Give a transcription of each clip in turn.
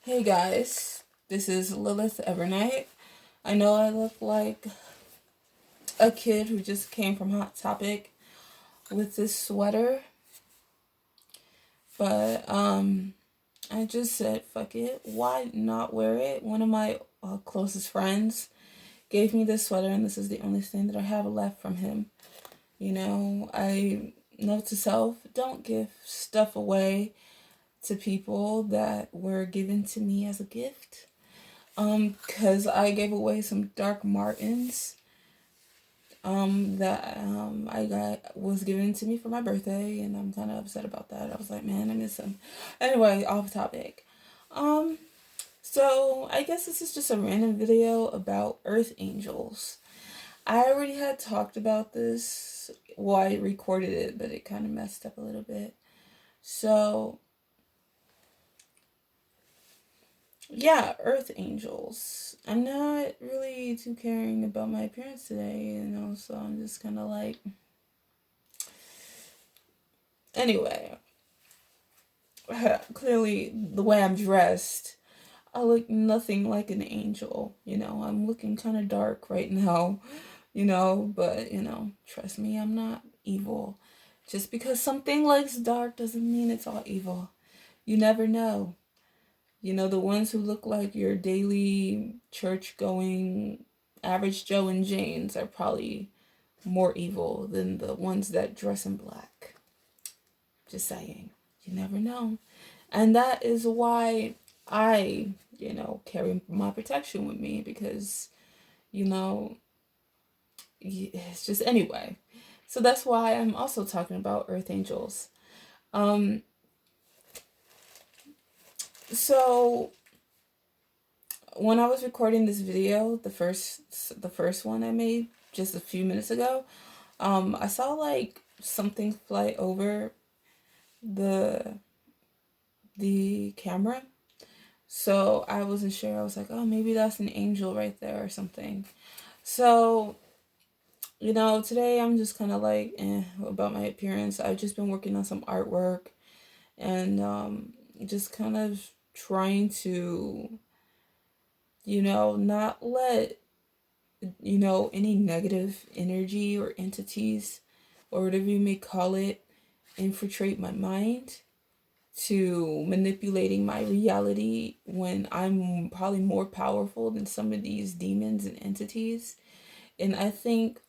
Hey guys, this is Lilith Evernight. I know I look like a kid who just came from Hot Topic with this sweater, but I just said fuck it. Why not wear it? One of my closest friends gave me this sweater, and this is the only thing that I have left from him. I note to self: don't give stuff away to people that were given to me as a gift. Cause I gave away some Dark Martens that I got was given to me for my birthday, and I'm kind of upset about that. I was like, man, I miss them. Anyway, off topic. Um, so I guess this is just a random video about Earth Angels. I already had talked about this. Well, I recorded it, but it kind of messed up a little bit. So yeah, Earth Angels. I'm not really too caring about my appearance today, so I'm just kind of like. Anyway, clearly, the way I'm dressed, I look nothing like an angel. I'm looking kind of dark right now, but, trust me, I'm not evil. Just because something looks dark doesn't mean it's all evil. You never know. The ones who look like your daily church going average Joe and Janes are probably more evil than the ones that dress in black. Just saying. You never know. And that is why I, carry my protection with me because, it's just anyway. So that's why I'm also talking about Earth Angels. Um, so when I was recording this video, the first one I made just a few minutes ago, I saw like something fly over the camera. So I wasn't sure. I was like, oh, maybe that's an angel right there or something. So, today I'm just kind of like about my appearance. I've just been working on some artwork and just kind of trying to, not let, any negative energy or entities or whatever you may call it infiltrate my mind to manipulating my reality when I'm probably more powerful than some of these demons and entities. And I think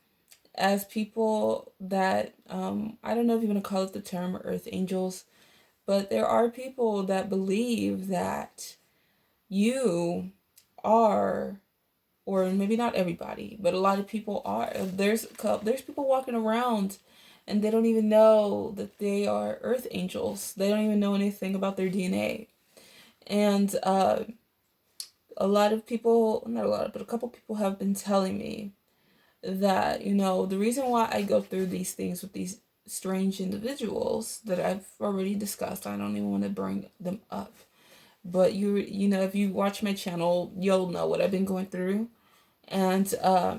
as people that, I don't know if you want to call it the term Earth Angels, but there are people that believe that you are, or maybe not everybody, but a lot of people are. There's people walking around and they don't even know that they are Earth Angels. They don't even know anything about their DNA. And a lot of people, not a lot, but a couple people have been telling me that, the reason why I go through these things with these strange individuals that I've already discussed, I don't even want to bring them up. But if you watch my channel, you'll know what I've been going through. And a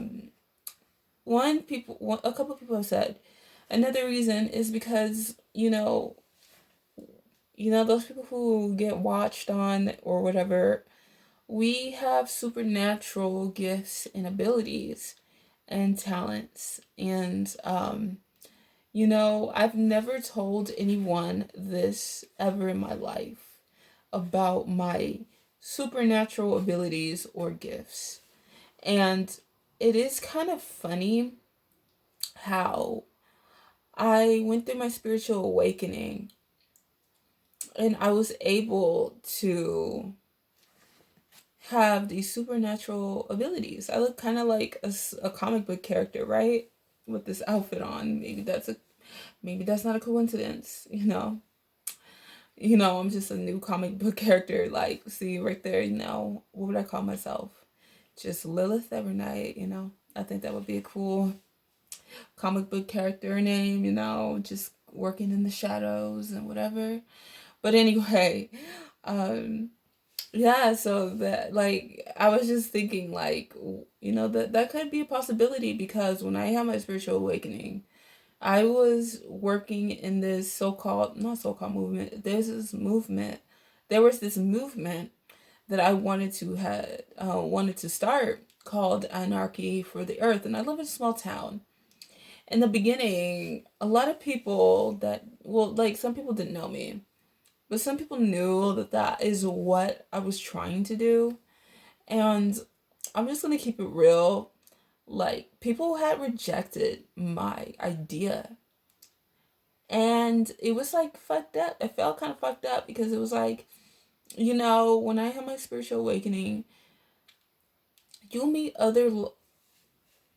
couple people have said another reason is because those people who get watched on or whatever, we have supernatural gifts and abilities and talents. And I've never told anyone this ever in my life about my supernatural abilities or gifts. And it is kind of funny how I went through my spiritual awakening and I was able to have these supernatural abilities. I look kind of like a comic book character, right? With this outfit on. Maybe that's not a coincidence, I'm just a new comic book character. Like, see right there, what would I call myself? Just Lilith Evernight, I think that would be a cool comic book character name, just working in the shadows and whatever. But anyway, yeah, so that, like, I was just thinking, like, that could be a possibility because when I had my spiritual awakening, I was working in this not so-called movement. There was this movement that I wanted to start called Anarchy for the Earth. And I live in a small town. In the beginning, a lot of people like some people didn't know me, but some people knew that that is what I was trying to do. And I'm just gonna keep it real. Like, people had rejected my idea. And it was like fucked up. It felt kind of fucked up because it was like, when I had my spiritual awakening, you'll meet other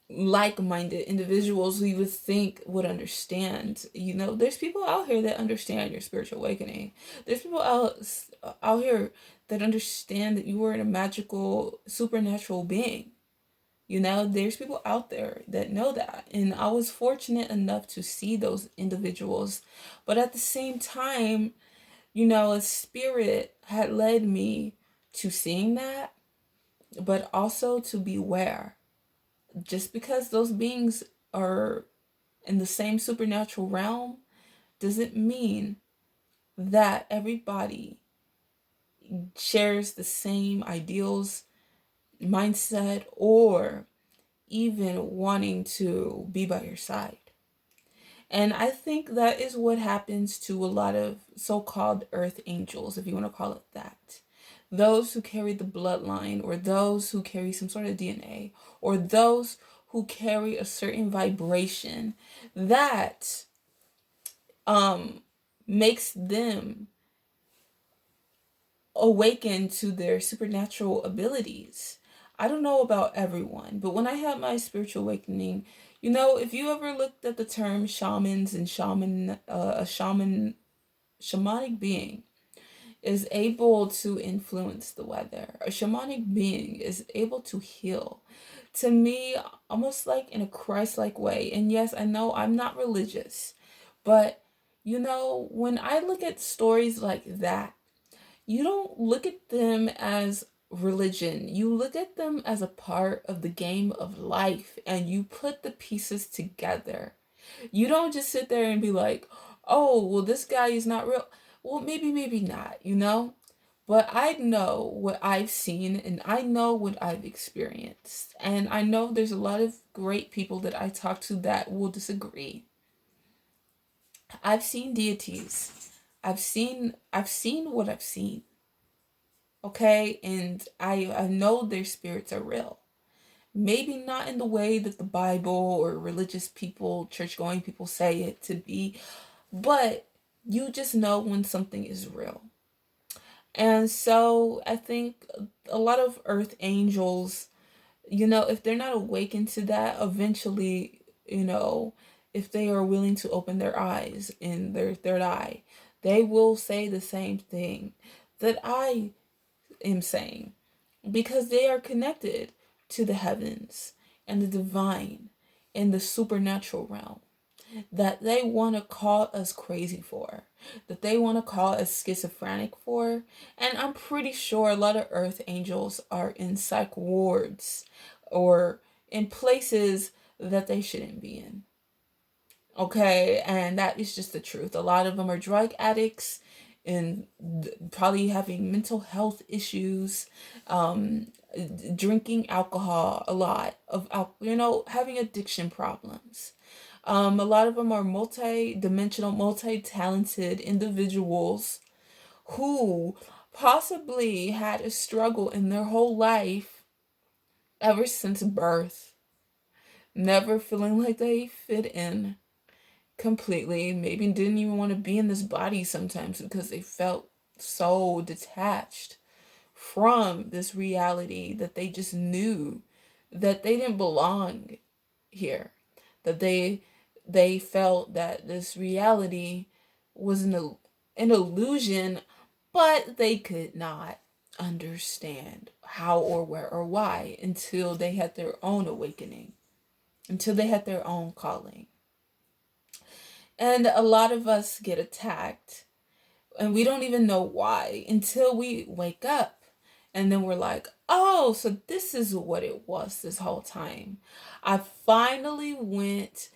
like-minded individuals who you would think would understand. There's people out here that understand your spiritual awakening. There's people out here that understand that you were a magical, supernatural being. There's people out there that know that. And I was fortunate enough to see those individuals. But at the same time, a spirit had led me to seeing that, but also to beware. Just because those beings are in the same supernatural realm doesn't mean that everybody shares the same ideals, mindset, or even wanting to be by your side. And I think that is what happens to a lot of so-called earth angels, if you want to call it that. Those who carry the bloodline, or those who carry some sort of DNA, or those who carry a certain vibration that makes them awaken to their supernatural abilities. I don't know about everyone, but when I had my spiritual awakening, if you ever looked at the term shamans and shamanic being is able to influence the weather. A shamanic being is able to heal. To me, almost like in a Christ-like way. And yes, I know I'm not religious, but when I look at stories like that, you don't look at them as religion. You look at them as a part of the game of life, and you put the pieces together. You don't just sit there and be like, oh, well, this guy is not real. Well, maybe not, But I know what I've seen, and I know what I've experienced. And I know there's a lot of great people that I talk to that will disagree. I've seen deities. I've seen what I've seen. Okay? And I know their spirits are real. Maybe not in the way that the Bible or religious people, church-going people say it to be, but you just know when something is real. And so I think a lot of earth angels, if they're not awakened to that, eventually, if they are willing to open their eyes in their third eye, they will say the same thing that I am saying, because they are connected to the heavens and the divine and the supernatural realm that they want to call us crazy for, that they want to call us schizophrenic for. And I'm pretty sure a lot of earth angels are in psych wards or in places that they shouldn't be in. Okay, and that is just the truth. A lot of them are drug addicts and probably having mental health issues, drinking alcohol a lot, having addiction problems. A lot of them are multi-dimensional, multi-talented individuals who possibly had a struggle in their whole life ever since birth, never feeling like they fit in completely. Maybe didn't even want to be in this body sometimes because they felt so detached from this reality that they just knew that they didn't belong here, that they felt that this reality was an illusion, but they could not understand how or where or why until they had their own awakening, until they had their own calling. And a lot of us get attacked and we don't even know why until we wake up. And then we're like, oh, so this is what it was this whole time. I finally went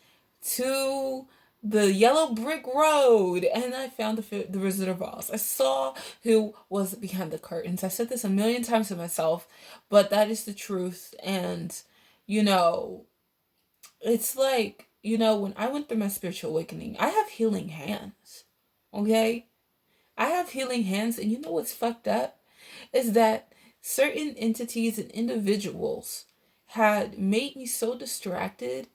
to the yellow brick road, and I found the Wizard of Oz. I saw who was behind the curtains. I said this a million times to myself, but that is the truth. And you know, it's like, when I went through my spiritual awakening, I have healing hands. Okay? I have healing hands, and you know what's fucked up? Is that certain entities and individuals had made me so distracted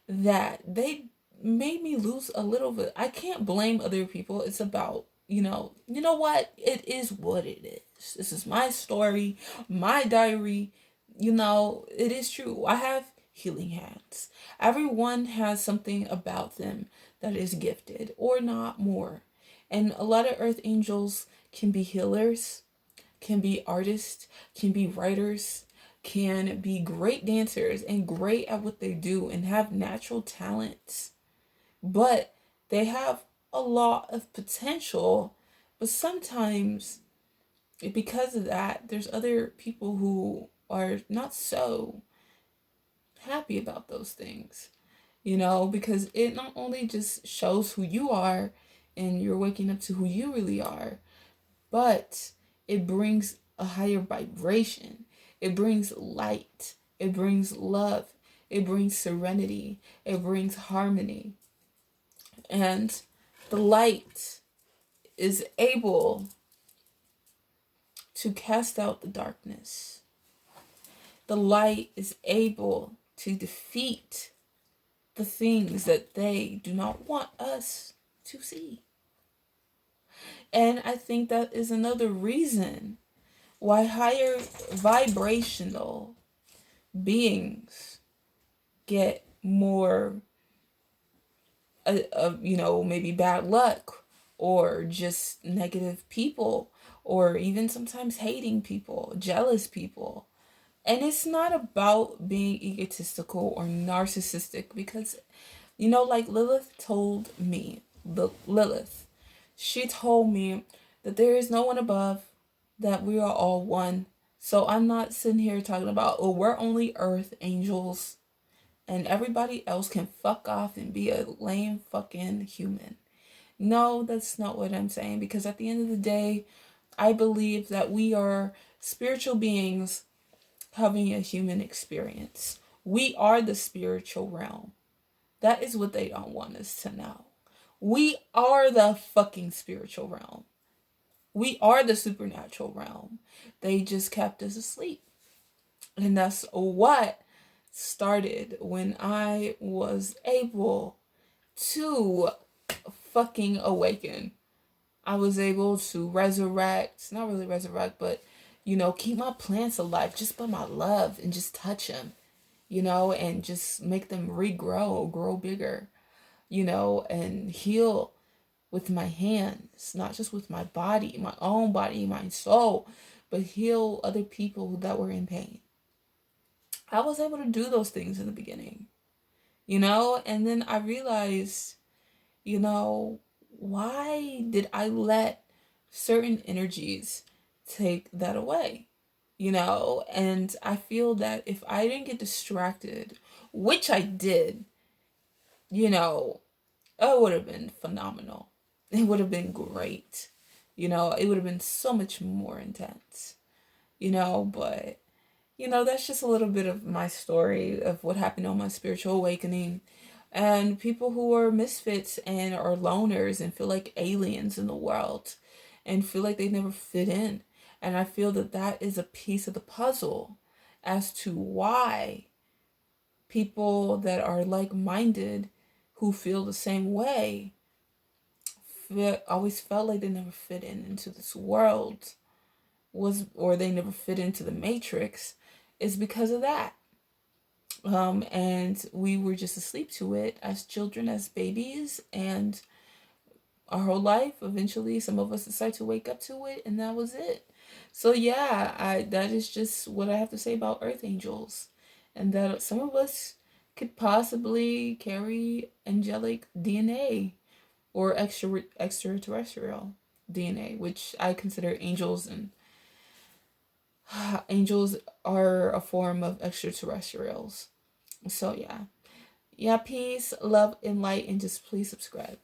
that they made me lose a little bit. I can't blame other people. It's about, you know what? It is what it is. This is my story, my diary. It is true. I have healing hands. Everyone has something about them that is gifted or not more. And a lot of earth angels can be healers, can be artists, can be writers, can be great dancers and great at what they do and have natural talents. But they have a lot of potential. But sometimes, because of that, there's other people who are not so happy about those things. Because it not only just shows who you are and you're waking up to who you really are, but it brings a higher vibration. It brings light. It brings love. It brings serenity. It brings harmony. And the light is able to cast out the darkness. The light is able to defeat the things that they do not want us to see. And I think that is another reason why higher vibrational beings get more, maybe bad luck or just negative people or even sometimes hating people, jealous people. And it's not about being egotistical or narcissistic because, like Lilith told me, she told me that there is no one above, that we are all one. So I'm not sitting here talking about, oh, we're only earth angels and everybody else can fuck off and be a lame fucking human. No, that's not what I'm saying, because at the end of the day, I believe that we are spiritual beings having a human experience. We are the spiritual realm. That is what they don't want us to know. We are the fucking spiritual realm. We are the supernatural realm. They just kept us asleep. And that's what started when I was able to fucking awaken. I was able to resurrect, not really resurrect, but, keep my plants alive just by my love and just touch them, and just make them regrow, grow bigger, and heal with my hands, not just with my body, my own body, my soul, but heal other people that were in pain. I was able to do those things in the beginning, and then I realized, why did I let certain energies take that away? And I feel that if I didn't get distracted, which I did, it would have been phenomenal. It would have been great. It would have been so much more intense. But that's just a little bit of my story of what happened on my spiritual awakening. And people who are misfits and are loners and feel like aliens in the world and feel like they never fit in. And I feel that that is a piece of the puzzle as to why people that are like-minded who feel the same way always felt like they never fit into this world, or they never fit into the matrix, is because of that. And we were just asleep to it as children, as babies, and our whole life. Eventually, some of us decide to wake up to it, and that was it. So yeah, that is just what I have to say about earth angels, and that some of us could possibly carry angelic DNA or extraterrestrial DNA, which I consider angels, and angels are a form of extraterrestrials. So yeah, Yeah, peace, love, and light, and just please subscribe.